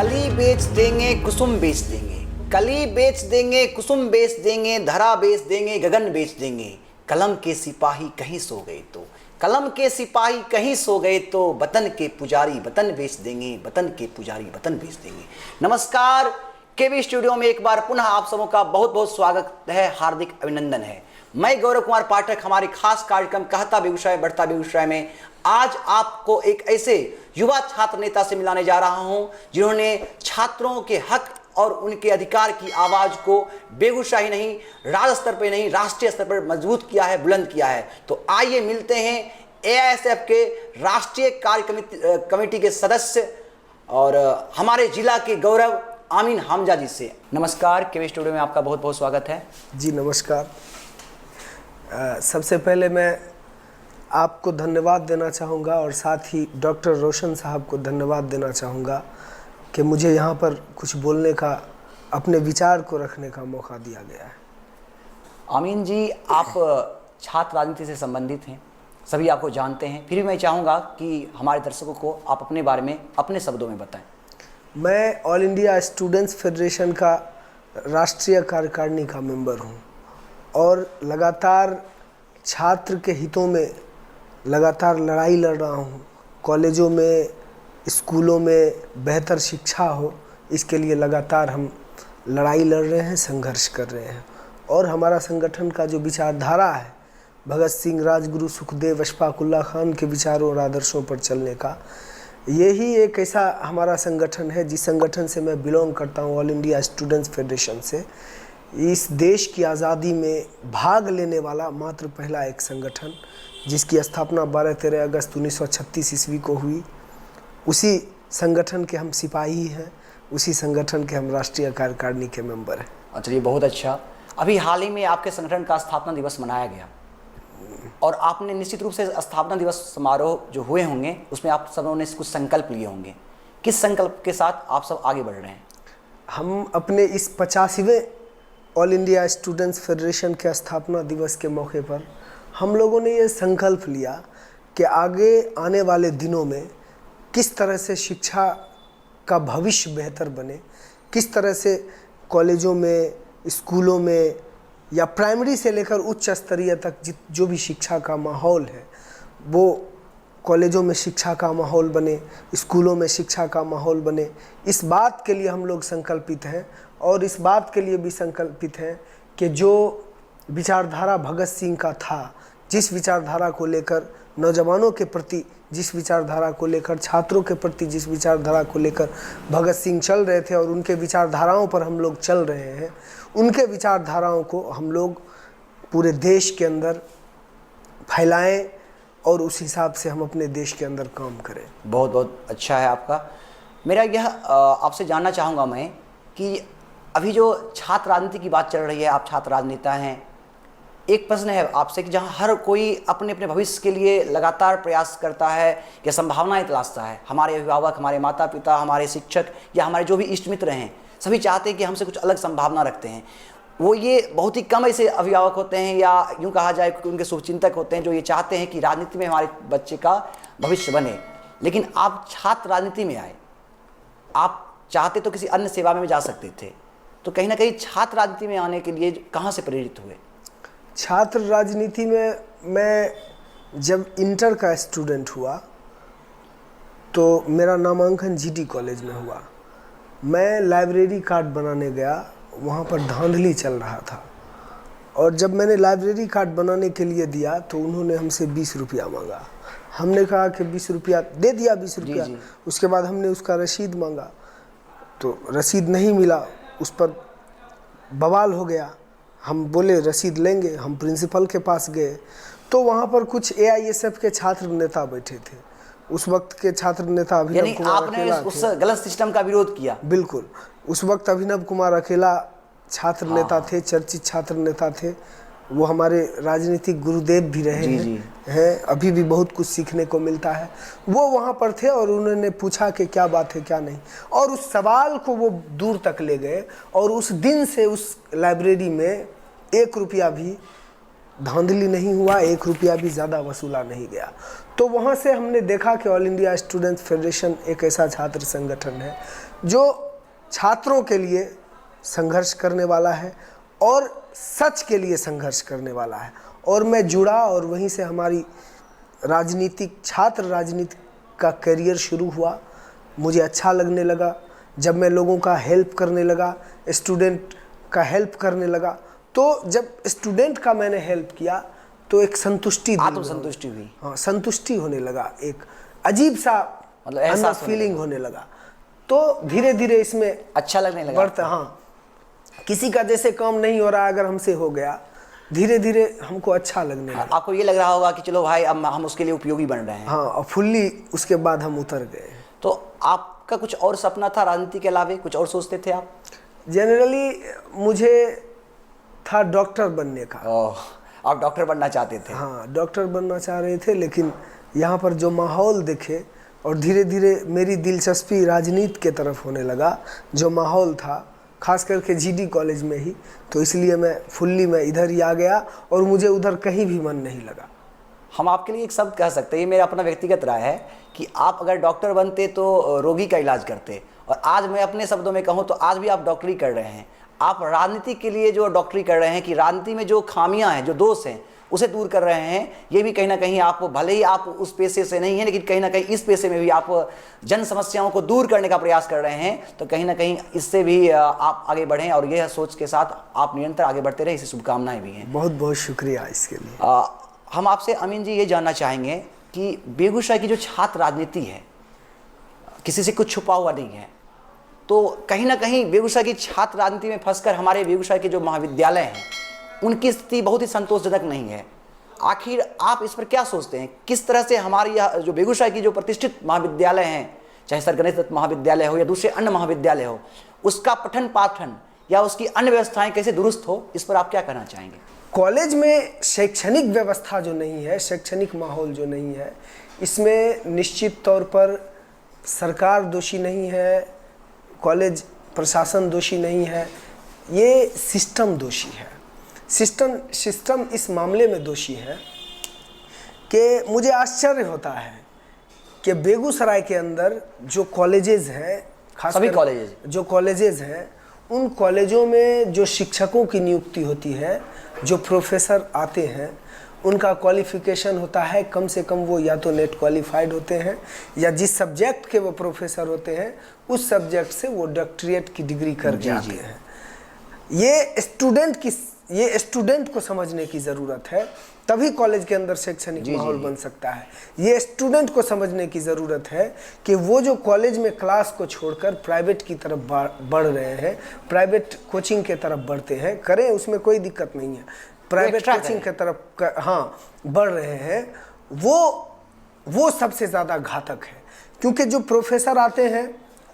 कली बेच देंगे कुसुम बेच देंगे, कली बेच देंगे कुसुम बेच देंगे, धरा बेच देंगे गगन बेच देंगे। कलम के सिपाही कहीं सो गए तो, कलम के सिपाही कहीं सो गए तो, वतन के पुजारी वतन बेच देंगे, वतन के पुजारी वतन बेच देंगे। नमस्कार, केवी स्टूडियो में एक बार पुनः आप सबों का बहुत बहुत स्वागत है, हार्दिक अभिनंदन है। मैं गौरव कुमार पाठक हमारे खास कार्यक्रम कहता बेगूसराय बढ़ता बेगूसराय में आज आपको एक ऐसे युवा छात्र नेता से मिलाने जा रहा हूं जिन्होंने छात्रों के हक और उनके अधिकार की आवाज को बेगूसराय ही नहीं, राज्य स्तर पर नहीं, राष्ट्रीय स्तर पर मजबूत किया है, बुलंद किया है। तो आइए मिलते हैं एआईएसएफ के राष्ट्रीय कार्य कमेटी के सदस्य और हमारे जिला के गौरव आमीन हमजा जी से। नमस्कार, केवी स्टूडियो में आपका बहुत बहुत स्वागत है। जी नमस्कार। सबसे पहले मैं आपको धन्यवाद देना चाहूँगा और साथ ही डॉक्टर रोशन साहब को धन्यवाद देना चाहूँगा कि मुझे यहाँ पर कुछ बोलने का, अपने विचार को रखने का मौका दिया गया है। आमीन जी, आप छात्र राजनीति से संबंधित हैं, सभी आपको जानते हैं, फिर भी मैं चाहूँगा कि हमारे दर्शकों को आप अपने बारे में अपने शब्दों में बताएं। मैं ऑल इंडिया स्टूडेंट्स फेडरेशन का राष्ट्रीय कार्यकारिणी का मेंबर हूँ और लगातार छात्र के हितों में लगातार लड़ाई लड़ रहा हूँ। कॉलेजों में, स्कूलों में बेहतर शिक्षा हो, इसके लिए लगातार हम लड़ाई लड़ रहे हैं, संघर्ष कर रहे हैं। और हमारा संगठन का जो विचारधारा है, भगत सिंह, राजगुरु, सुखदेव, अशफाक उल्लाह खान के विचारों और आदर्शों पर चलने का, यही एक ऐसा हमारा संगठन है जिस संगठन से मैं बिलोंग करता हूँ, ऑल इंडिया स्टूडेंट्स फेडरेशन से। इस देश की आज़ादी में भाग लेने वाला मात्र पहला एक संगठन जिसकी स्थापना 12-13 अगस्त 1936 ईस्वी को हुई। उसी संगठन के हम सिपाही हैं, उसी संगठन के हम राष्ट्रीय कार्यकारिणी के मेंबर हैं। अच्छा, ये बहुत अच्छा। अभी हाल ही में आपके संगठन का स्थापना दिवस मनाया गया और आपने निश्चित रूप से स्थापना दिवस समारोह जो हुए होंगे उसमें आप सबों ने कुछ संकल्प लिए होंगे। किस संकल्प के साथ आप सब आगे बढ़ रहे हैं? हम अपने इस 85वें ऑल इंडिया स्टूडेंट्स फेडरेशन के स्थापना दिवस के मौके पर हम लोगों ने ये संकल्प लिया कि आगे आने वाले दिनों में किस तरह से शिक्षा का भविष्य बेहतर बने, किस तरह से कॉलेजों में, स्कूलों में या प्राइमरी से लेकर उच्च स्तरीय तक जो भी शिक्षा का माहौल है वो कॉलेजों में शिक्षा का माहौल बने, स्कूलों में शिक्षा का माहौल बने। इस बात के लिए हम लोग संकल्पित हैं और इस बात के लिए भी संकल्पित हैं कि जो विचारधारा भगत सिंह का था, जिस विचारधारा को लेकर नौजवानों के प्रति, जिस विचारधारा को लेकर छात्रों के प्रति, जिस विचारधारा को लेकर भगत सिंह चल रहे थे और उनके विचारधाराओं पर हम लोग चल रहे हैं, उनके विचारधाराओं को हम लोग पूरे देश के अंदर फैलाएं और उस हिसाब से हम अपने देश के अंदर काम करें। बहुत बहुत अच्छा है आपका। मेरा यह आपसे जानना चाहूँगा मैं कि अभी जो छात्र राजनीति की बात चल रही है, आप छात्र राजनेता हैं, एक प्रश्न है आपसे कि जहाँ हर कोई अपने अपने भविष्य के लिए लगातार प्रयास करता है या संभावनाएं तलाशता है, हमारे अभिभावक, हमारे माता पिता, हमारे शिक्षक या हमारे जो भी इष्ट मित्र हैं, सभी चाहते हैं कि हमसे कुछ अलग संभावना रखते हैं। वो ये बहुत ही कम ऐसे अभिभावक होते हैं या यूँ कहा जाए कि उनके शुभचिंतक होते हैं जो ये चाहते हैं कि राजनीति में हमारे बच्चे का भविष्य बने। लेकिन आप छात्र राजनीति में आए, आप चाहते तो किसी अन्य सेवा में जा सकते थे, तो कहीं ना कहीं छात्र राजनीति में आने के लिए कहाँ से प्रेरित हुए? छात्र राजनीति में मैं जब इंटर का स्टूडेंट हुआ तो मेरा नामांकन जीटी कॉलेज में हुआ। मैं लाइब्रेरी कार्ड बनाने गया, वहाँ पर धांधली चल रहा था और जब मैंने लाइब्रेरी कार्ड बनाने के लिए दिया तो उन्होंने हमसे 20 रुपया मांगा। हमने कहा कि 20 रुपया दे दिया, 20 रुपया। उसके बाद हमने उसका रसीद मांगा तो रसीद नहीं मिला, उस पर बवाल हो गया। हम बोले रसीद लेंगे, हम प्रिंसिपल के पास गए तो वहाँ पर कुछ एआईएसएफ के छात्र नेता बैठे थे। उस वक्त के छात्र नेता अभिनव कुमार अकेला थे। उस गलत सिस्टम का विरोध किया? बिल्कुल। उस वक्त अभिनव कुमार अकेला छात्र नेता थे, चर्चित छात्र नेता थे। वो हमारे राजनीतिक गुरुदेव भी रहे हैं, अभी भी बहुत कुछ सीखने को मिलता है। वो वहाँ पर थे और उन्होंने पूछा कि क्या बात है क्या नहीं, और उस सवाल को वो दूर तक ले गए और उस दिन से उस लाइब्रेरी में 1 रुपया भी धांधली नहीं हुआ, 1 रुपया भी ज़्यादा वसूला नहीं गया। तो वहाँ से हमने देखा कि ऑल इंडिया स्टूडेंट्स फेडरेशन एक ऐसा छात्र संगठन है जो छात्रों के लिए संघर्ष करने वाला है और सच के लिए संघर्ष करने वाला है। और मैं जुड़ा और वहीं से हमारी छात्र राजनीति का करियर शुरू हुआ। मुझे अच्छा लगने लगा जब मैं लोगों का हेल्प करने लगा, स्टूडेंट का हेल्प करने लगा। तो जब स्टूडेंट का मैंने हेल्प किया तो एक संतुष्टि, आत्मसंतुष्टि हुई। हाँ, संतुष्टि होने लगा, एक अजीब सा मतलब ऐसा फीलिंग होने लगा। तो धीरे धीरे इसमें अच्छा लगने लगा बढ़ता। हाँ, किसी का जैसे काम नहीं हो रहा, अगर हमसे हो गया, धीरे धीरे हमको अच्छा लगने लगा। आपको ये लग रहा होगा कि चलो भाई अब हम उसके लिए उपयोगी बन रहे हैं। हाँ, और फुल्ली उसके बाद हम उतर गए। तो आपका कुछ और सपना था राजनीति के अलावे, कुछ और सोचते थे आप? जनरली मुझे था डॉक्टर बनने का। आप डॉक्टर बनना चाहते थे? हाँ, डॉक्टर बनना चाह रहे थे, लेकिन यहाँ पर जो माहौल देखे और धीरे धीरे मेरी दिलचस्पी राजनीति के तरफ होने लगा, जो माहौल था खास करके जीडी कॉलेज में ही, तो इसलिए मैं इधर ही आ गया और मुझे उधर कहीं भी मन नहीं लगा। हम आपके लिए एक शब्द कह सकते हैं, ये मेरा अपना व्यक्तिगत राय है कि आप अगर डॉक्टर बनते तो रोगी का इलाज करते, और आज मैं अपने शब्दों में कहूँ तो आज भी आप डॉक्टरी कर रहे हैं। आप राजनीति के लिए जो डॉक्टरी कर रहे हैं कि राजनीति में जो खामियां हैं, जो दोष हैं, उसे दूर कर रहे हैं। ये भी कहीं ना कहीं आप, भले ही आप उस पेशे से नहीं हैं, लेकिन कहीं ना कहीं इस पेशे में भी आप जन समस्याओं को दूर करने का प्रयास कर रहे हैं। तो कहीं ना कहीं इससे भी आप आगे बढ़ें और यह सोच के साथ आप निरंतर आगे बढ़ते रहें, इसी शुभकामनाएं भी हैं। बहुत बहुत शुक्रिया इसके लिए। हम आपसे अमीन जी ये जानना चाहेंगे कि बेगूसराय की जो छात्र राजनीति है, किसी से कुछ छुपा हुआ नहीं है, तो कहीं ना कहीं बेगूसराय की छात्र राजनीति में फंसकर हमारे बेगूसराय के जो महाविद्यालय हैं उनकी स्थिति बहुत ही संतोषजनक नहीं है। आखिर आप इस पर क्या सोचते हैं? किस तरह से हमारी यह जो बेगूसराय की जो प्रतिष्ठित महाविद्यालय हैं, चाहे सर गणेश दत्त महाविद्यालय हो या दूसरे अन्य महाविद्यालय हो, उसका पठन पाठन या उसकी अन्य व्यवस्थाएं कैसे दुरुस्त हो, इस पर आप क्या कहना चाहेंगे? कॉलेज में शैक्षणिक व्यवस्था जो नहीं है, शैक्षणिक माहौल जो नहीं है, इसमें निश्चित तौर पर सरकार दोषी नहीं है, कॉलेज प्रशासन दोषी नहीं है, ये सिस्टम दोषी है। सिस्टम इस मामले में दोषी है कि मुझे आश्चर्य होता है कि बेगूसराय के अंदर जो कॉलेजेस हैं, खासकर जो कॉलेजेस हैं, उन कॉलेजों में जो शिक्षकों की नियुक्ति होती है, जो प्रोफेसर आते हैं, उनका क्वालिफिकेशन होता है कम से कम वो या तो नेट क्वालिफाइड होते हैं या जिस सब्जेक्ट के वो प्रोफेसर होते हैं उस सब्जेक्ट से वो डॉक्टरेट की डिग्री करके आते हैं। ये स्टूडेंट को समझने की ज़रूरत है, तभी कॉलेज के अंदर शैक्षणिक माहौल बन सकता है। ये स्टूडेंट को समझने की ज़रूरत है कि वो जो कॉलेज में क्लास को छोड़कर प्राइवेट की तरफ बढ़ रहे हैं, प्राइवेट कोचिंग के तरफ बढ़ते हैं, करें, उसमें कोई दिक्कत नहीं है, प्राइवेट कोचिंग की तरफ बढ़ रहे हैं, वो सबसे ज़्यादा घातक है। क्योंकि जो प्रोफेसर आते हैं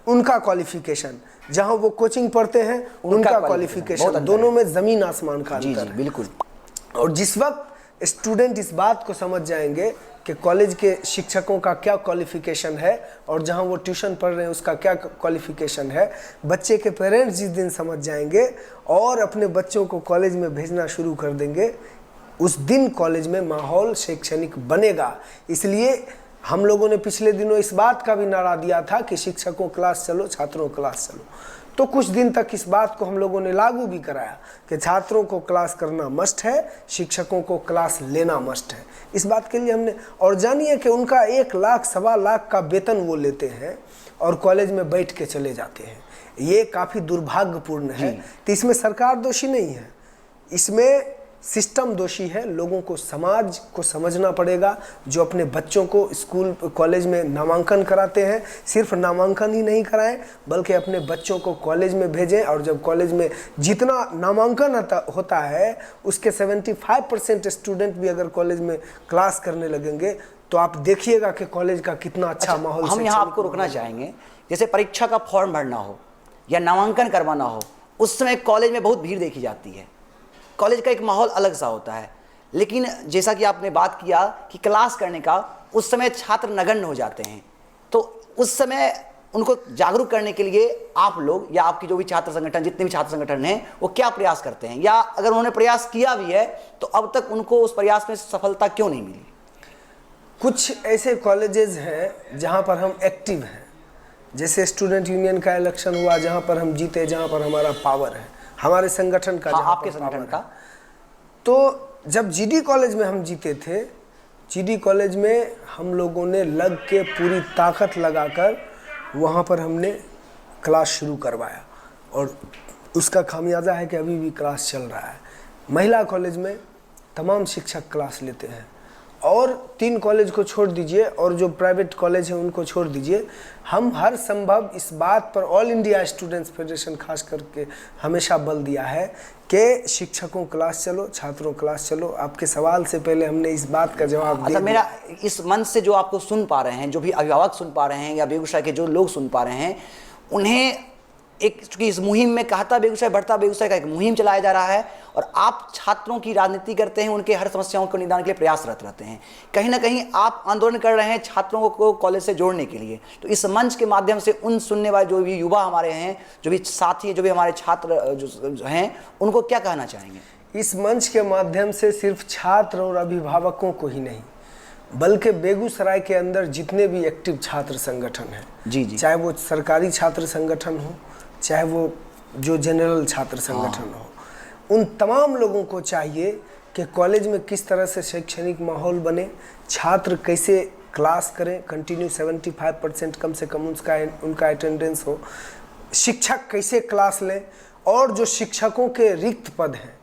उनका क्वालिफिकेशन, जहाँ वो कोचिंग पढ़ते हैं उनका क्वालिफिकेशन, दोनों में ज़मीन आसमान का अंतर है। बिल्कुल। और जिस वक्त स्टूडेंट इस बात को समझ जाएंगे कि कॉलेज के शिक्षकों का क्या क्वालिफिकेशन है और जहां वो ट्यूशन पढ़ रहे हैं उसका क्या क्वालिफिकेशन है, बच्चे के पेरेंट्स जिस दिन समझ जाएंगे और अपने बच्चों को कॉलेज में भेजना शुरू कर देंगे, उस दिन कॉलेज में माहौल शैक्षणिक बनेगा। इसलिए हम लोगों ने पिछले दिनों इस बात का भी नारा दिया था कि शिक्षकों क्लास चलो, छात्रों क्लास चलो। तो कुछ दिन तक इस बात को हम लोगों ने लागू भी कराया कि छात्रों को क्लास करना मस्ट है, शिक्षकों को क्लास लेना मस्ट है। इस बात के लिए हमने, और जानिए कि उनका 1 लाख सवा लाख का वेतन वो लेते हैं और कॉलेज में बैठ के चले जाते हैं। ये काफ़ी दुर्भाग्यपूर्ण है। तो इसमें सरकार दोषी नहीं है, इसमें सिस्टम दोषी है। लोगों को, समाज को समझना पड़ेगा, जो अपने बच्चों को स्कूल कॉलेज में नामांकन कराते हैं, सिर्फ नामांकन ही नहीं कराएं बल्कि अपने बच्चों को कॉलेज में भेजें। और जब कॉलेज में जितना नामांकन होता है उसके 75% स्टूडेंट भी अगर कॉलेज में क्लास करने लगेंगे तो आप देखिएगा कि कॉलेज का कितना अच्छा माहौल। हम यहाँ आपको रुकना चाहेंगे, जैसे परीक्षा का फॉर्म भरना हो या नामांकन करवाना हो, उस समय कॉलेज में बहुत भीड़ देखी जाती है, कॉलेज का एक माहौल अलग सा होता है। लेकिन जैसा कि आपने बात किया कि क्लास करने का, उस समय छात्र नगण्य हो जाते हैं, तो उस समय उनको जागरूक करने के लिए आप लोग या आपकी जो भी छात्र संगठन, जितने भी छात्र संगठन हैं, वो क्या प्रयास करते हैं, या अगर उन्होंने प्रयास किया भी है तो अब तक उनको उस प्रयास में सफलता क्यों नहीं मिली? कुछ ऐसे कॉलेजेस हैं जहां पर हम एक्टिव हैं, जैसे स्टूडेंट यूनियन का इलेक्शन हुआ जहां पर हम जीते, जहां पर हमारा पावर है, हमारे संगठन का, हाँ, आपके संगठन का। तो जब जीडी कॉलेज में हम जीते थे, जीडी कॉलेज में हम लोगों ने लग के पूरी ताकत लगाकर वहाँ पर हमने क्लास शुरू करवाया और उसका खामियाजा है कि अभी भी क्लास चल रहा है। महिला कॉलेज में तमाम शिक्षक क्लास लेते हैं, और 3 कॉलेज को छोड़ दीजिए और जो प्राइवेट कॉलेज है उनको छोड़ दीजिए, हम हर संभव इस बात पर ऑल इंडिया स्टूडेंट्स फेडरेशन खास करके हमेशा बल दिया है कि शिक्षकों क्लास चलो, छात्रों क्लास चलो। आपके सवाल से पहले हमने इस बात का जवाब दिया। मेरा इस मंच से जो आपको सुन पा रहे हैं, जो भी अभिभावक सुन पा रहे हैं या बेगूसराय के जो लोग सुन पा रहे हैं, उन्हें एक, चूंकि इस मुहिम में कहता बेगूसराय बढ़ता बेगूसराय का एक मुहिम चलाया जा रहा है और आप छात्रों की राजनीति करते हैं, उनके हर समस्याओं को निदान के लिए प्रयासरत रहते हैं। कहीं ना कहीं आप आंदोलन कर रहे हैं छात्रों को कॉलेज से जोड़ने के लिए। तो इस मंच के माध्यम से उन सुनने वाले जो भी युवा हमारे हैं, जो भी साथी, जो भी हमारे छात्र जो हैं, उनको क्या कहना चाहेंगे? इस मंच के माध्यम से सिर्फ छात्र और अभिभावकों को ही नहीं, बल्कि बेगूसराय के अंदर जितने भी एक्टिव छात्र संगठन हैं, जी जी, चाहे वो सरकारी छात्र संगठन हो, चाहे वो जो जनरल छात्र संगठन हो, उन तमाम लोगों को चाहिए कि कॉलेज में किस तरह से शैक्षणिक माहौल बने, छात्र कैसे क्लास करें, कंटिन्यू 75% कम से कम उनका अटेंडेंस हो, शिक्षक कैसे क्लास लें, और जो शिक्षकों के रिक्त पद हैं,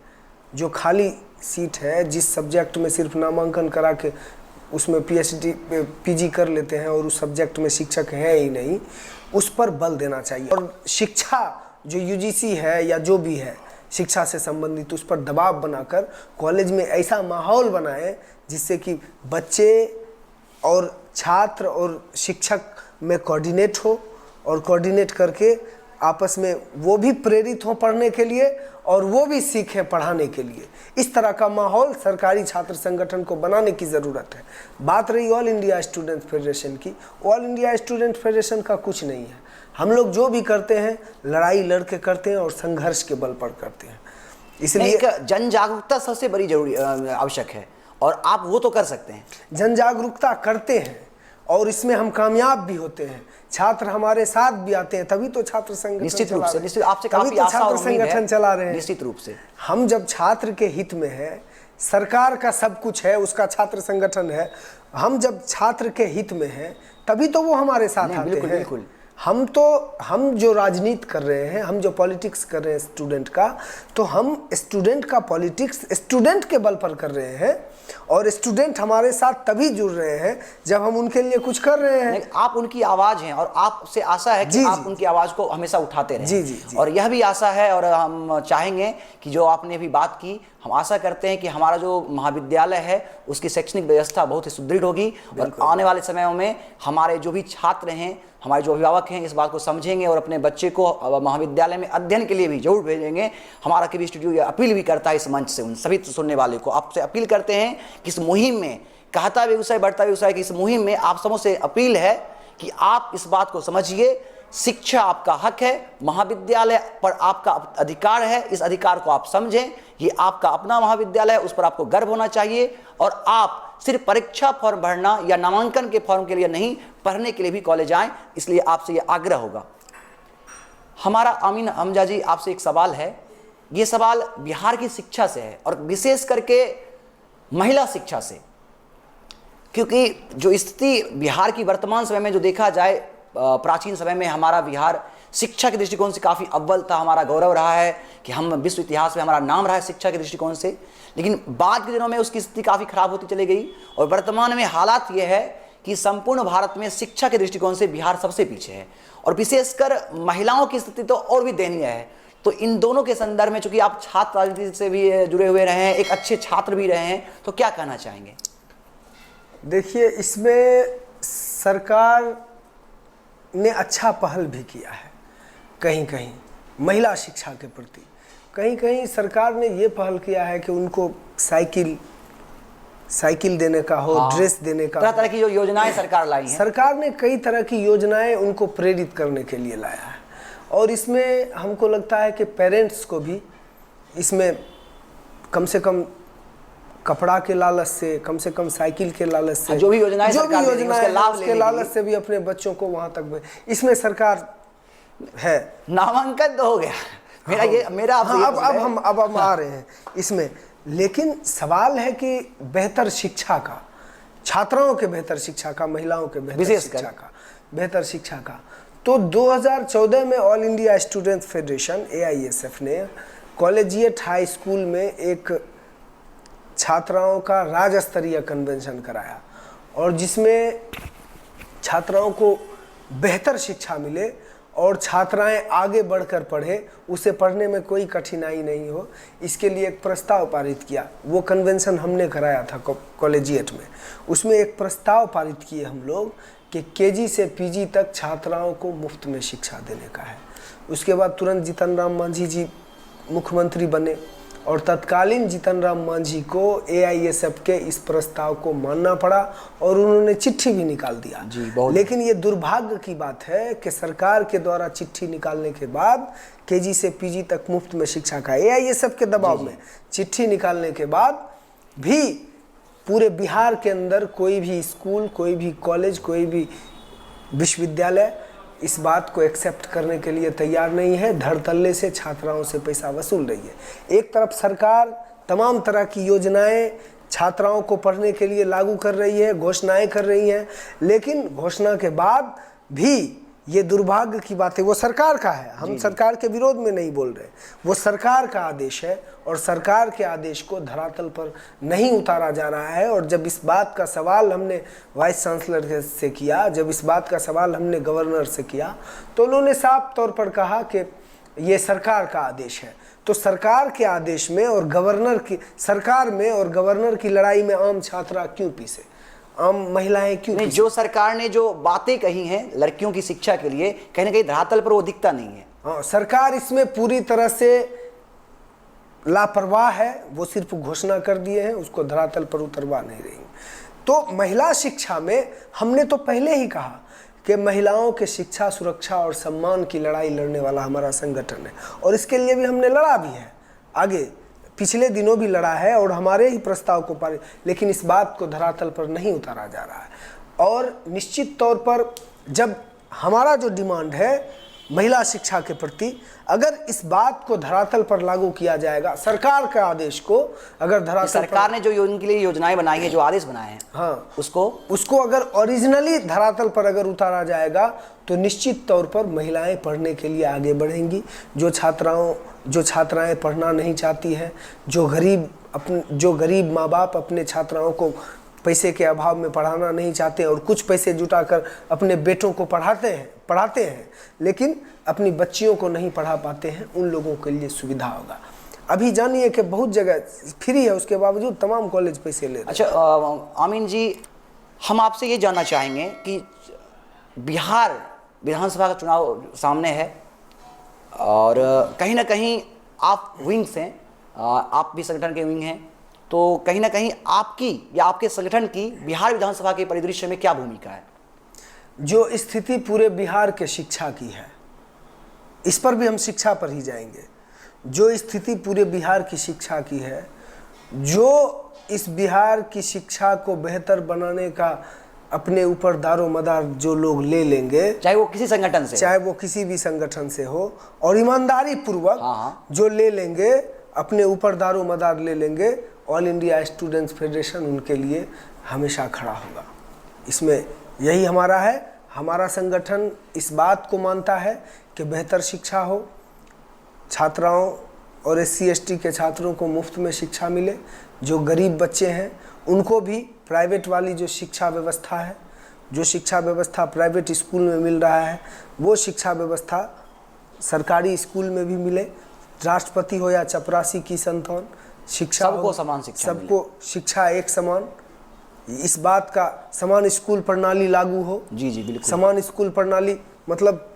जो खाली सीट है, जिस सब्जेक्ट में सिर्फ नामांकन करा के उसमें पीएचडी पीजी कर लेते हैं और उस सब्जेक्ट में शिक्षक है ही नहीं, उस पर बल देना चाहिए। और शिक्षा जो यूजीसी है या जो भी है शिक्षा से संबंधित, उस पर दबाव बनाकर कॉलेज में ऐसा माहौल बनाए जिससे कि बच्चे और छात्र और शिक्षक में कोऑर्डिनेट हो, और कोऑर्डिनेट करके आपस में वो भी प्रेरित हो पढ़ने के लिए और वो भी सीखें पढ़ाने के लिए। इस तरह का माहौल सरकारी छात्र संगठन को बनाने की ज़रूरत है। बात रही ऑल इंडिया स्टूडेंट फेडरेशन की, ऑल इंडिया स्टूडेंट फेडरेशन का कुछ नहीं है। हम लोग जो भी करते हैं लड़ाई लड़ के करते हैं और संघर्ष के बल पर करते हैं। इसलिए जन जागरूकता सबसे बड़ी जरूरी आवश्यक है, और आप वो तो कर सकते हैं। जन जागरूकता करते हैं और इसमें हम कामयाब भी होते हैं। छात्र हमारे साथ भी आते हैं, तभी तो छात्र संगठन निश्चित रूप से, निश्चित आपसे तभी काफी तो आशा और छात्र उम्मीद है। संगठन चला रहे हैं। निश्चित रूप से हम जब छात्र के हित में है, सरकार का सब कुछ है, उसका छात्र संगठन है, हम जब छात्र के हित में हैं तभी तो वो हमारे साथ आते बिल्कुल, हैं। बिल्कुल। हम जो राजनीति कर रहे हैं, हम जो पॉलिटिक्स कर रहे हैं स्टूडेंट का, तो हम स्टूडेंट का पॉलिटिक्स स्टूडेंट के बल पर कर रहे हैं, और स्टूडेंट हमारे साथ तभी जुड़ रहे हैं जब हम उनके लिए कुछ कर रहे हैं। आप उनकी आवाज हैं और आपसे आशा है कि आप उनकी आवाज को हमेशा उठाते रहें। जी। और यह भी आशा है, और हम चाहेंगे कि जो आपने भी बात की, हम आशा करते हैं कि हमारा जो महाविद्यालय है उसकी शैक्षणिक व्यवस्था बहुत ही सुदृढ़ होगी, और आने वाले समयों में हमारे जो भी छात्र हैं, हमारे जो अभिभावक हैं, इस बात को समझेंगे और अपने बच्चे को महाविद्यालय में अध्ययन के लिए भी जरूर भेजेंगे। हमारा केबी स्टूडियो ये अपील भी करता है इस मंच से उन सभी सुनने वाले को, आपसे अपील करते हैं कि इस मुहिम में, कहता बेगूसराय बढ़ता बेगूसराय की इस मुहिम में आप सबों से अपील है कि आप इस बात को समझिए, शिक्षा आपका हक है, महाविद्यालय पर आपका अधिकार है, इस अधिकार को आप समझें। ये आपका अपना महाविद्यालय है, उस पर आपको गर्व होना चाहिए, और आप सिर्फ परीक्षा फॉर्म भरना या नामांकन के फॉर्म के लिए नहीं, पढ़ने के लिए भी कॉलेज आएं। इसलिए आपसे ये आग्रह होगा। हमारा आमीन हमजा जी, आपसे एक सवाल है। ये सवाल बिहार की शिक्षा से है, और विशेष करके महिला शिक्षा से, क्योंकि जो स्थिति बिहार की वर्तमान समय में जो देखा जाए, प्राचीन समय में हमारा बिहार शिक्षा के दृष्टिकोण से काफ़ी अव्वल था। हमारा गौरव रहा है कि हम विश्व इतिहास में हमारा नाम रहा है शिक्षा के दृष्टिकोण से, लेकिन बाद के दिनों में उसकी स्थिति काफ़ी खराब होती चली गई, और वर्तमान में हालात ये है कि संपूर्ण भारत में शिक्षा के दृष्टिकोण से बिहार सबसे पीछे है, और विशेषकर महिलाओं की स्थिति तो और भी दयनीय है। तो इन दोनों के संदर्भ में, चूंकि आप छात्र राजनीति से भी जुड़े हुए रहे हैं, एक अच्छे छात्र भी रहे हैं, तो क्या कहना चाहेंगे? देखिए, इसमें सरकार ने अच्छा पहल भी किया है। कहीं कहीं महिला शिक्षा के प्रति कहीं कहीं सरकार ने ये पहल किया है कि उनको साइकिल साइकिल देने का हो, ड्रेस देने का तरह हो। तरह की जो योजनाएं सरकार लाई हैं, सरकार ने कई तरह की योजनाएं उनको प्रेरित करने के लिए लाया है, और इसमें हमको लगता है कि पेरेंट्स को भी इसमें कम से कम कपड़ा के लालच से कम साइकिल के लालच से, जो भी योजनाएं सरकार दे रही है, उसका लाभ उसके लेने के लालच से भी अपने बच्चों को वहां तक इसमें सरकार है। नामांकन तो हो गया। मेरा आपसे ये अब प्रश्न है। हम आ रहे हैं इसमें, लेकिन सवाल है कि बेहतर शिक्षा का, छात्राओं के बेहतर शिक्षा का, महिलाओं के बेहतर विशेषकर शिक्षा का, बेहतर शिक्षा का, तो 2014 में all India students federation AISF ने कॉलेजिएट हाई स्कूल में एक छात्राओं का राज्य स्तरीय कन्वेंशन कराया, और जिसमें छात्राओं को बेहतर शिक्षा मिले और छात्राएं आगे बढ़कर पढ़े, उसे पढ़ने में कोई कठिनाई नहीं हो, इसके लिए एक प्रस्ताव पारित किया। वो कन्वेंशन हमने कराया था कॉलेजिएट में। उसमें एक प्रस्ताव पारित किए हम लोग कि KG से PG तक छात्राओं को मुफ्त में शिक्षा देने का है। उसके बाद तुरंत जीतन राम मांझी जी मुख्यमंत्री बने, और तत्कालीन जीतन राम मांझी को AISF के इस प्रस्ताव को मानना पड़ा, और उन्होंने चिट्ठी भी निकाल दिया। लेकिन ये दुर्भाग्य की बात है कि सरकार के द्वारा चिट्ठी निकालने के बाद KG से PG तक मुफ्त में शिक्षा का AISF के दबाव में चिट्ठी निकालने के बाद भी पूरे बिहार के अंदर कोई भी स्कूल, कोई भी कॉलेज, कोई भी विश्वविद्यालय इस बात को एक्सेप्ट करने के लिए तैयार नहीं है। धड़तल्ले से छात्राओं से पैसा वसूल रही है। एक तरफ सरकार तमाम तरह की योजनाएं छात्राओं को पढ़ने के लिए लागू कर रही है, घोषणाएं कर रही है, लेकिन घोषणा के बाद भी ये दुर्भाग्य की बात है, वो सरकार का है, हम सरकार के विरोध में नहीं बोल रहे, वो सरकार का आदेश है, और सरकार के आदेश को धरातल पर नहीं उतारा जा रहा है। और जब इस बात का सवाल हमने वाइस चांसलर से किया, जब इस बात का सवाल हमने गवर्नर से किया, तो उन्होंने साफ तौर पर कहा कि ये सरकार का आदेश है। तो सरकार के आदेश में और गवर्नर की, सरकार में और गवर्नर की लड़ाई में आम छात्रा क्यों पीछे, आम महिलाएं क्यों नहीं? पीछे? जो सरकार ने जो बातें कही हैं लड़कियों की शिक्षा के लिए, कहीं ना कहीं धरातल पर वो दिखता नहीं है। हाँ, सरकार इसमें पूरी तरह से लापरवाह है। वो सिर्फ घोषणा कर दिए हैं, उसको धरातल पर उतरवा नहीं रही। तो महिला शिक्षा में हमने तो पहले ही कहा कि महिलाओं के शिक्षा, सुरक्षा और सम्मान की लड़ाई लड़ने वाला हमारा संगठन है, और इसके लिए भी हमने लड़ा भी है, आगे पिछले दिनों भी लड़ा है, और हमारे ही प्रस्ताव को पारित, लेकिन इस बात को धरातल पर नहीं उतारा जा रहा है। और निश्चित तौर पर जब हमारा जो डिमांड है महिला शिक्षा के प्रति, अगर इस बात को धरातल पर लागू किया जाएगा, सरकार के आदेश को अगर धरातल सरकार ने जो उनके लिए योजनाएं बनाई हैं, जो आदेश बनाए हैं, हाँ, उसको अगर ओरिजिनली धरातल पर अगर उतारा जाएगा, तो निश्चित तौर पर महिलाएं पढ़ने के लिए आगे बढ़ेंगी। जो छात्राएं पढ़ना नहीं चाहती हैं, जो गरीब माँ बाप अपने छात्राओं को पैसे के अभाव में पढ़ाना नहीं चाहते और कुछ पैसे जुटाकर अपने बेटों को पढ़ाते हैं लेकिन अपनी बच्चियों को नहीं पढ़ा पाते हैं, उन लोगों के लिए सुविधा होगा। अभी जानिए कि बहुत जगह फ्री है, उसके बावजूद तमाम कॉलेज पैसे ले रहे हैं। अच्छा आमीन जी, हम आपसे ये जानना चाहेंगे कि बिहार विधानसभा का चुनाव सामने है, और कहीं ना कहीं आप विंग्स हैं, आप भी संगठन के विंग हैं, तो कहीं ना कहीं आपकी या आपके संगठन की बिहार विधानसभा के परिदृश्य में क्या भूमिका है? जो स्थिति पूरे बिहार के शिक्षा की है, इस पर भी हम शिक्षा पर ही जाएंगे। जो स्थिति पूरे बिहार की शिक्षा की है, जो इस बिहार की शिक्षा को बेहतर बनाने का अपने ऊपर दारो मदार जो लोग ले लेंगे, चाहे वो किसी संगठन से, चाहे वो किसी भी संगठन से हो, और ईमानदारी पूर्वक जो ले लेंगे, अपने ऊपर दारो मदार ले लेंगे, ऑल इंडिया स्टूडेंट्स फेडरेशन उनके लिए हमेशा खड़ा होगा। इसमें यही हमारा है। हमारा संगठन इस बात को मानता है कि बेहतर शिक्षा हो, छात्राओं और SC ST के छात्रों को मुफ्त में शिक्षा मिले, जो गरीब बच्चे हैं उनको भी प्राइवेट वाली जो शिक्षा व्यवस्था है, जो शिक्षा व्यवस्था प्राइवेट स्कूल में मिल रहा है, वो शिक्षा व्यवस्था सरकारी स्कूल में भी मिले। राष्ट्रपति हो या चपरासी की संतान, शिक्षा सबको समान शिक्षा, सबको शिक्षा एक समान, इस बात का समान स्कूल प्रणाली लागू हो। जी बिल्कुल। समान स्कूल प्रणाली मतलब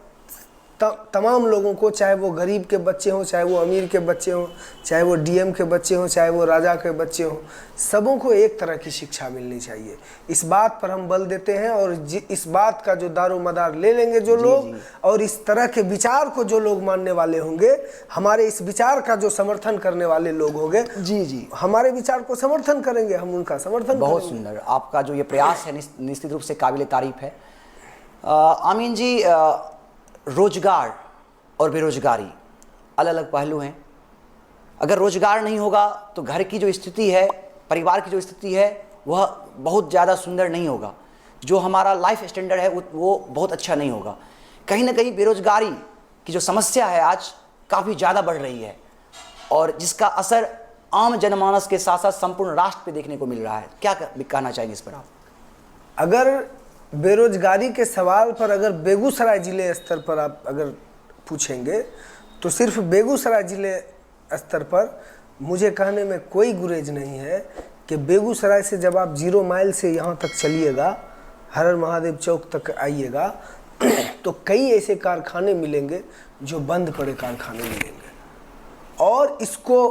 तमाम लोगों को, चाहे वो गरीब के बच्चे हों, चाहे वो अमीर के बच्चे हों, चाहे वो डीएम के बच्चे हों, चाहे वो राजा के बच्चे हों, सबों को एक तरह की शिक्षा मिलनी चाहिए। इस बात पर हम बल देते हैं और इस बात का जो दारोमदार ले लेंगे जो लोग, और इस तरह के विचार को जो लोग मानने वाले होंगे, हमारे इस विचार का जो समर्थन करने वाले लोग होंगे, जी हमारे विचार को समर्थन करेंगे, हम उनका समर्थन बहुत करेंगे। सुंदर, आपका जो ये प्रयास है निश्चित रूप से काबिल तारीफ है। आमीन जी, रोजगार और बेरोजगारी अलग अलग पहलू हैं। अगर रोजगार नहीं होगा तो घर की जो स्थिति है, परिवार की जो स्थिति है, वह बहुत ज़्यादा सुंदर नहीं होगा। जो हमारा लाइफ स्टैंडर्ड है वो बहुत अच्छा नहीं होगा। कहीं ना कहीं बेरोजगारी की जो समस्या है आज काफ़ी ज़्यादा बढ़ रही है, और जिसका असर आम जनमानस के साथ साथ संपूर्ण राष्ट्र पे देखने को मिल रहा है। क्या कहना चाहेंगे इस पर आप? अगर बेरोजगारी के सवाल पर अगर बेगूसराय ज़िले स्तर पर आप अगर पूछेंगे, तो सिर्फ बेगूसराय ज़िले स्तर पर मुझे कहने में कोई गुरेज नहीं है कि बेगूसराय से जब आप 0 माइल से यहाँ तक चलिएगा, हर हर महादेव चौक तक आइएगा, तो कई ऐसे कारखाने मिलेंगे जो बंद पड़े कारखाने मिलेंगे, और इसको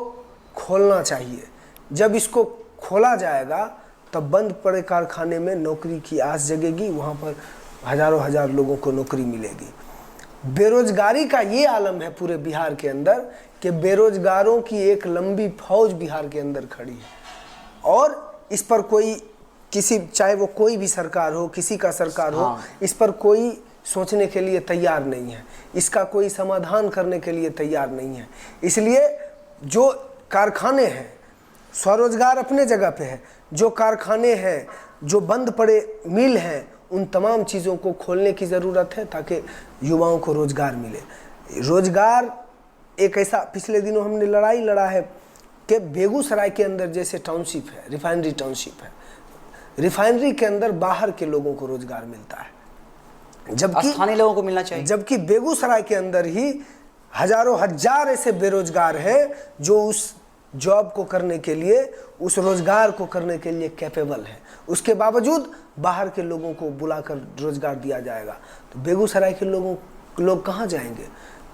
खोलना चाहिए। जब इसको खोला जाएगा तब बंद पड़े कारखाने में नौकरी की आस जगेगी, वहाँ पर हजारों हजार लोगों को नौकरी मिलेगी। बेरोजगारी का ये आलम है पूरे बिहार के अंदर कि बेरोजगारों की एक लंबी फौज बिहार के अंदर खड़ी है, और इस पर कोई किसी, चाहे वो कोई भी सरकार हो, किसी का सरकार हो, इस पर कोई सोचने के लिए तैयार नहीं है, इसका कोई समाधान करने के लिए तैयार नहीं है। इसलिए जो कारखाने हैं, स्वरोजगार अपने जगह पे है, जो कारखाने हैं, जो बंद पड़े मिल हैं, उन तमाम चीज़ों को खोलने की ज़रूरत है ताकि युवाओं को रोज़गार मिले। रोज़गार एक ऐसा, पिछले दिनों हमने लड़ाई लड़ा है कि बेगूसराय के अंदर जैसे टाउनशिप है, रिफाइनरी टाउनशिप है, रिफाइनरी के अंदर बाहर के लोगों को रोज़गार मिलता है, जबकि स्थानीय लोगों को मिलना चाहिए। जबकि बेगूसराय के अंदर ही हजारों हजार ऐसे बेरोजगार हैं जो उस जॉब को करने के लिए, उस रोजगार को करने के लिए कैपेबल है। उसके बावजूद बाहर के लोगों को बुलाकर रोजगार दिया जाएगा, तो बेगूसराय के लोग कहाँ जाएंगे?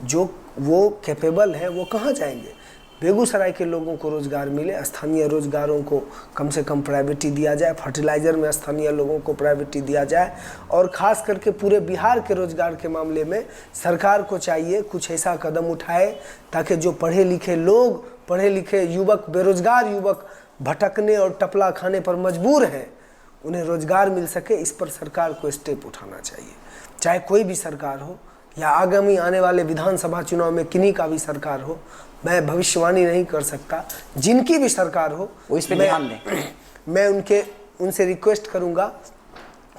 जो वो कैपेबल है वो कहाँ जाएंगे? बेगूसराय के लोगों को रोजगार मिले, स्थानीय रोजगारों को कम से कम प्राइवेटी दिया जाए, फर्टिलाइज़र में स्थानीय लोगों को प्राइवेटी दिया जाए, और ख़ास करके पूरे बिहार के रोजगार के मामले में सरकार को चाहिए कुछ ऐसा कदम उठाए ताकि जो पढ़े लिखे लोग, पढ़े लिखे युवक, बेरोजगार युवक भटकने और टपला खाने पर मजबूर हैं, उन्हें रोजगार मिल सके। इस पर सरकार को स्टेप उठाना चाहिए, चाहे कोई भी सरकार हो, या आगामी आने वाले विधानसभा चुनाव में किन्हीं का भी सरकार हो। मैं भविष्यवाणी नहीं कर सकता, जिनकी भी सरकार हो वो इस पे ध्यान दें। मैं उनसे रिक्वेस्ट करूंगा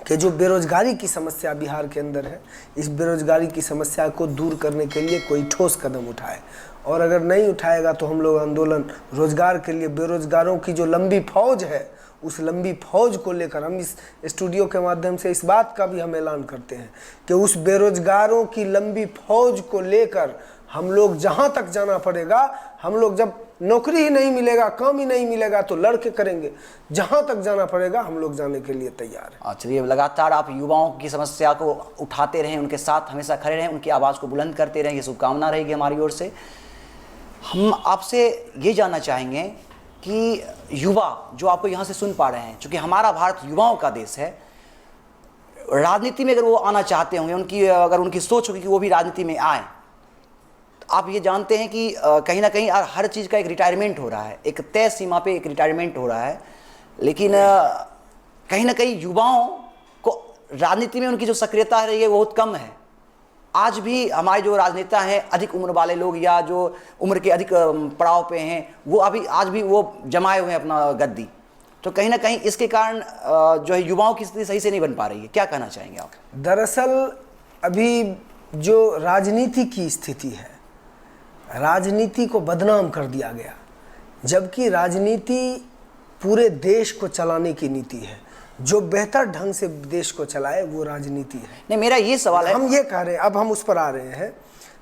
कि जो बेरोजगारी की समस्या बिहार के अंदर है, इस बेरोजगारी की समस्या को दूर करने के लिए कोई ठोस कदम उठाए, और अगर नहीं उठाएगा तो हम लोग आंदोलन रोजगार के लिए, बेरोजगारों की जो लंबी फौज है, उस लंबी फौज को लेकर हम इस स्टूडियो के माध्यम से इस बात का भी हम ऐलान करते हैं कि उस बेरोजगारों की लंबी फौज को लेकर हम लोग जहां तक जाना पड़ेगा, हम लोग जब नौकरी ही नहीं मिलेगा, काम ही नहीं मिलेगा, तो लड़के करेंगे, जहां तक जाना पड़ेगा हम लोग जाने के लिए तैयार हैं। चलिए, लगातार आप युवाओं की समस्या को उठाते रहें, उनके साथ हमेशा खड़े रहें, उनकी आवाज़ को बुलंद करते रहें, ये शुभकामना रहेगी हमारी ओर से। हम आपसे ये जानना चाहेंगे कि युवा जो आपको यहाँ से सुन पा रहे हैं, चूँकि हमारा भारत युवाओं का देश है, राजनीति में अगर वो आना चाहते होंगे, अगर उनकी सोच होगी कि वो भी राजनीति में आए, तो आप ये जानते हैं कि कहीं ना कहीं हर चीज़ का एक रिटायरमेंट हो रहा है, एक तय सीमा पे एक रिटायरमेंट हो रहा है, लेकिन कहीं ना कहीं युवाओं को राजनीति में उनकी जो सक्रियता रही है वो बहुत कम है। आज भी हमारे जो राजनेता हैं, अधिक उम्र वाले लोग या जो उम्र के अधिक पड़ाव पे हैं, वो अभी आज भी वो जमाए हुए हैं अपना गद्दी। तो कहीं ना कहीं इसके कारण जो है युवाओं की स्थिति सही से नहीं बन पा रही है। क्या कहना चाहेंगे आप? दरअसल अभी जो राजनीति की स्थिति है, राजनीति को बदनाम कर दिया गया, जबकि राजनीति पूरे देश को चलाने की नीति है। जो बेहतर ढंग से देश को चलाए वो राजनीति है। नहीं, मेरा ये सवाल है, हम ये कह रहे हैं, अब हम उस पर आ रहे हैं,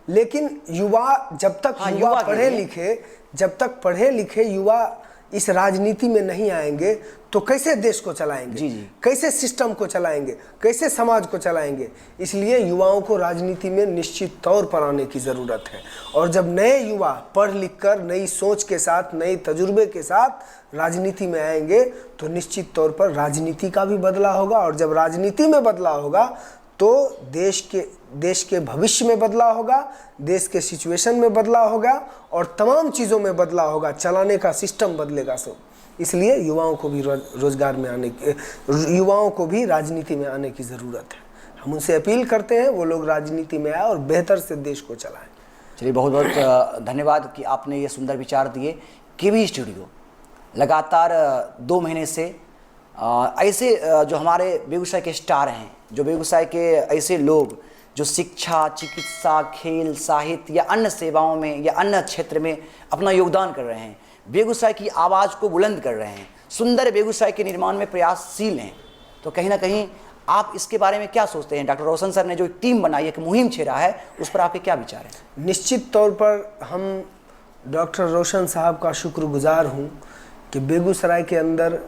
लेकिन युवा जब तक युवा पढ़े लिखे, जब तक पढ़े लिखे युवा इस राजनीति में नहीं आएंगे तो कैसे देश को चलाएंगे, जी जी। कैसे सिस्टम को चलाएंगे, कैसे समाज को चलाएंगे। इसलिए युवाओं को राजनीति में निश्चित तौर पर आने की ज़रूरत है। और जब नए युवा पढ़ लिख कर नई सोच के साथ, नए तजुर्बे के साथ राजनीति में आएंगे तो निश्चित तौर पर राजनीति का भी बदलाव होगा। और जब राजनीति में बदलाव होगा तो देश के भविष्य में बदलाव होगा, देश के सिचुएशन में बदलाव होगा और तमाम चीज़ों में बदलाव होगा, चलाने का सिस्टम बदलेगा सब। इसलिए युवाओं को भी रोजगार में आने की, युवाओं को भी राजनीति में आने की ज़रूरत है। हम उनसे अपील करते हैं वो लोग राजनीति में आए और बेहतर से देश को चलाएं। चलिए, बहुत बहुत धन्यवाद कि आपने ये सुंदर विचार दिए। केवी स्टूडियो लगातार 2 महीने से ऐसे जो हमारे बेगूसराय के स्टार हैं, जो बेगूसराय के ऐसे लोग जो शिक्षा, चिकित्सा, खेल, साहित्य या अन्य सेवाओं में या अन्य क्षेत्र में अपना योगदान कर रहे हैं, बेगूसराय की आवाज़ को बुलंद कर रहे हैं, सुंदर बेगूसराय के निर्माण में प्रयासशील हैं, तो कहीं ना कहीं आप इसके बारे में क्या सोचते हैं? डॉक्टर रोशन सर ने जो एक टीम बनाई है, एक मुहिम छेड़ा है, उस पर आपके क्या विचार हैं? निश्चित तौर पर हम डॉक्टर रोशन साहब का शुक्रगुजार हूँ कि बेगूसराय के अंदर,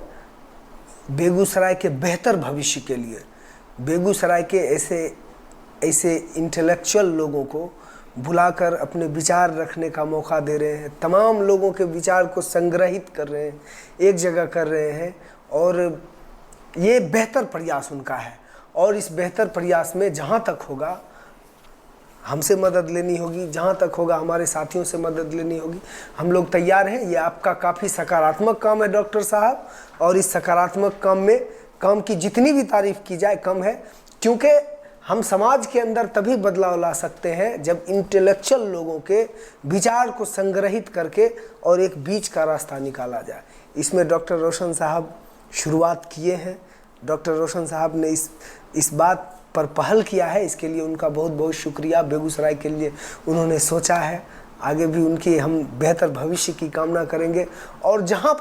बेगूसराय के बेहतर भविष्य के लिए, बेगूसराय के ऐसे इंटेलेक्चुअल लोगों को बुलाकर अपने विचार रखने का मौका दे रहे हैं, तमाम लोगों के विचार को संग्रहित कर रहे हैं, एक जगह कर रहे हैं। और ये बेहतर प्रयास उनका है। और इस बेहतर प्रयास में जहाँ तक होगा हमसे मदद लेनी होगी, जहाँ तक होगा हमारे साथियों से मदद लेनी होगी, हम लोग तैयार हैं। ये आपका काफ़ी सकारात्मक काम है डॉक्टर साहब, और इस सकारात्मक काम की जितनी भी तारीफ़ की जाए कम है, क्योंकि हम समाज के अंदर तभी बदलाव ला सकते हैं जब इंटेलेक्चुअल लोगों के विचार को संग्रहित करके और एक बीच का रास्ता निकाला जाए। इसमें डॉक्टर रोशन साहब शुरुआत किए हैं। डॉक्टर रोशन साहब ने इस बात पर पहल किया है, इसके लिए उनका बहुत बहुत शुक्रिया। बेगूसराय के लिए उन्होंने सोचा है, आगे भी उनकी हम बेहतर भविष्य की कामना करेंगे। और जहाँ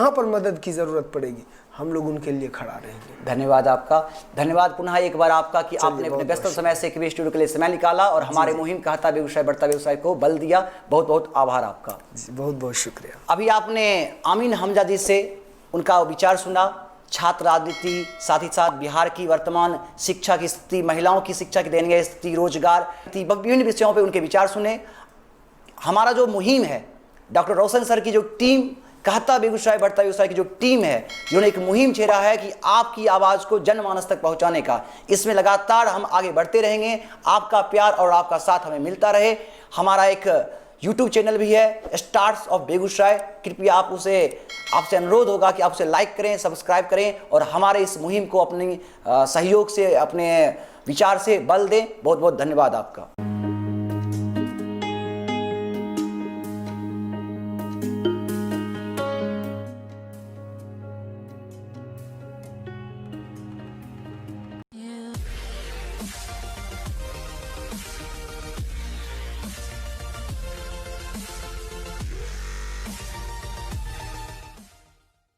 पर मदद की ज़रूरत पड़ेगी हम लोग उनके लिए खड़ा रहेंगे। धन्यवाद आपका, धन्यवाद पुनः एक बार आपका कि आपने अपने व्यस्त समय से केवी स्टूडियो के लिए समय निकाला और हमारे मुहिम कहता बेगूसराय बढ़ता बेगूसराय को बल दिया। बहुत बहुत आभार आपका। बहुत बहुत शुक्रिया। अभी आपने आमीन हमजा जी से उनका विचार सुना, छात्र राजनीति, साथ ही साथ बिहार की वर्तमान शिक्षा की स्थिति, महिलाओं की शिक्षा की दयनीय स्थिति, रोजगार, विभिन्न विषयों पे उनके विचार सुने। हमारा जो मुहिम है, डॉक्टर रोशन सर की जो टीम कहता बेगूसराय बढ़ता बेगूसराय की जो टीम है, जिन्होंने एक मुहिम छेड़ा है कि आपकी आवाज़ को जनमानस तक पहुंचाने का, इसमें लगातार हम आगे बढ़ते रहेंगे। आपका प्यार और आपका साथ हमें मिलता रहे। हमारा एक YouTube चैनल भी है, स्टार्स ऑफ बेगूसराय। कृपया आपसे अनुरोध होगा कि आप उसे लाइक करें, सब्सक्राइब करें और हमारे इस मुहिम को अपने सहयोग से, अपने विचार से बल दें। बहुत बहुत धन्यवाद आपका।